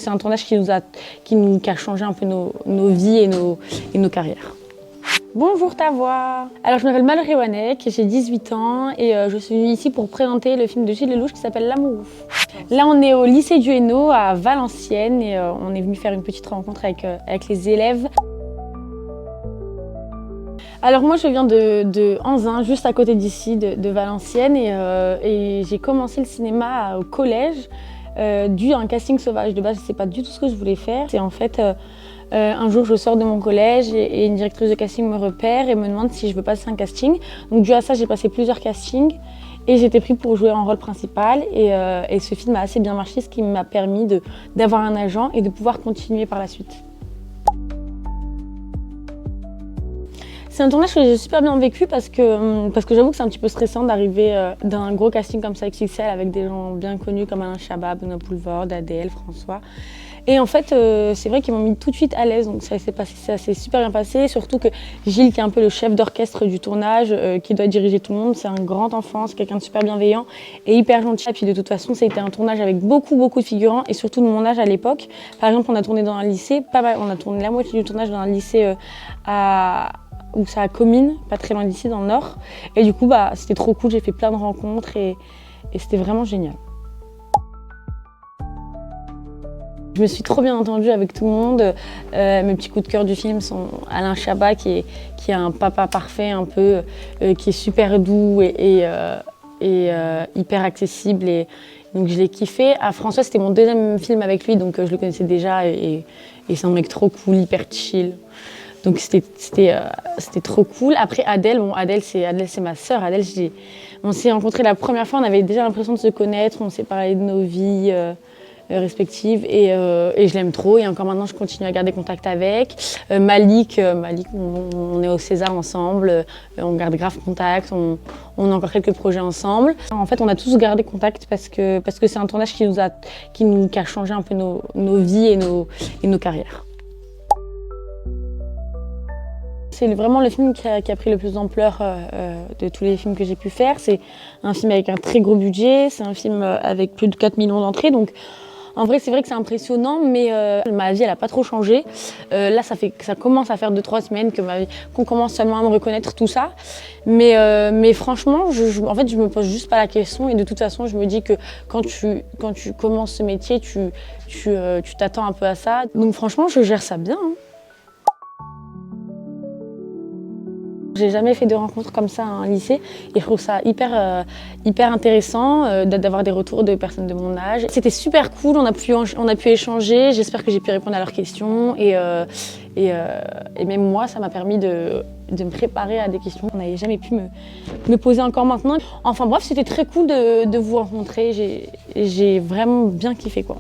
C'est un tournage qui a changé un peu nos vies et nos carrières. Bonjour ta voix. Alors je m'appelle Mallory Wanek, j'ai 18 ans et je suis venue ici pour présenter le film de Gilles Lelouch qui s'appelle L'amour ouf. Là on est au lycée du Hainaut à Valenciennes et on est venu faire une petite rencontre avec les élèves. Alors moi je viens de Anzin, juste à côté d'ici, de Valenciennes et j'ai commencé le cinéma au collège dû à un casting sauvage. De base je ne sais pas du tout ce que je voulais faire. C'est en fait un jour je sors de mon collège et une directrice de casting me repère et me demande si je veux passer un casting. Donc dû à ça j'ai passé plusieurs castings et j'ai été prise pour jouer un rôle principal et ce film a assez bien marché, ce qui m'a permis d'avoir un agent et de pouvoir continuer par la suite. C'est un tournage que j'ai super bien vécu parce que j'avoue que c'est un petit peu stressant d'arriver d'un gros casting comme ça XXL avec des gens bien connus comme Alain Chabat, Benoît Poelvoorde, Adèle, François. Et en fait, c'est vrai qu'ils m'ont mis tout de suite à l'aise, donc ça s'est super bien passé. Surtout que Gilles, qui est un peu le chef d'orchestre du tournage, qui doit diriger tout le monde, c'est un grand enfant, c'est quelqu'un de super bienveillant et hyper gentil. Et puis de toute façon, ça a été un tournage avec beaucoup de figurants et surtout de mon âge à l'époque. Par exemple, on a tourné dans un lycée, on a tourné la moitié du tournage dans un lycée où ça a Comines, pas très loin d'ici, dans le nord. Et du coup, c'était trop cool, j'ai fait plein de rencontres et c'était vraiment génial. Je me suis trop bien entendue avec tout le monde. Mes petits coups de cœur du film sont Alain Chabat, qui est un papa parfait, un peu, qui est super doux et hyper accessible. Et donc je l'ai kiffé. À François, c'était mon deuxième film avec lui, donc je le connaissais déjà. Et c'est un mec trop cool, hyper chill. Donc c'était trop cool. Après Adèle, Adèle c'est ma sœur. Adèle, on s'est rencontrés la première fois, on avait déjà l'impression de se connaître, on s'est parlé de nos vies respectives et je l'aime trop. Et encore maintenant, je continue à garder contact avec. Malik, on est au César ensemble, on garde grave contact, on a encore quelques projets ensemble. En fait, on a tous gardé contact parce que c'est un tournage qui a changé un peu nos vies et nos carrières. C'est vraiment le film qui a pris le plus d'ampleur de tous les films que j'ai pu faire. C'est un film avec un très gros budget, c'est un film avec plus de 4 millions d'entrées. Donc en vrai, c'est vrai que c'est impressionnant, mais ma vie, elle n'a pas trop changé. Là, ça commence à faire 2-3 semaines qu'on commence seulement à me reconnaître, tout ça. Mais franchement, en fait, je me pose juste pas la question. Et de toute façon, je me dis que quand tu commences ce métier, tu t'attends un peu à ça. Donc franchement, je gère ça bien, hein. J'ai jamais fait de rencontres comme ça à un lycée et je trouve ça hyper intéressant d'avoir des retours de personnes de mon âge. C'était super cool, on a pu échanger, j'espère que j'ai pu répondre à leurs questions et même moi ça m'a permis de me préparer à des questions qu'on n'avait jamais pu me poser encore maintenant. Enfin bref, c'était très cool de vous rencontrer, j'ai vraiment bien kiffé quoi.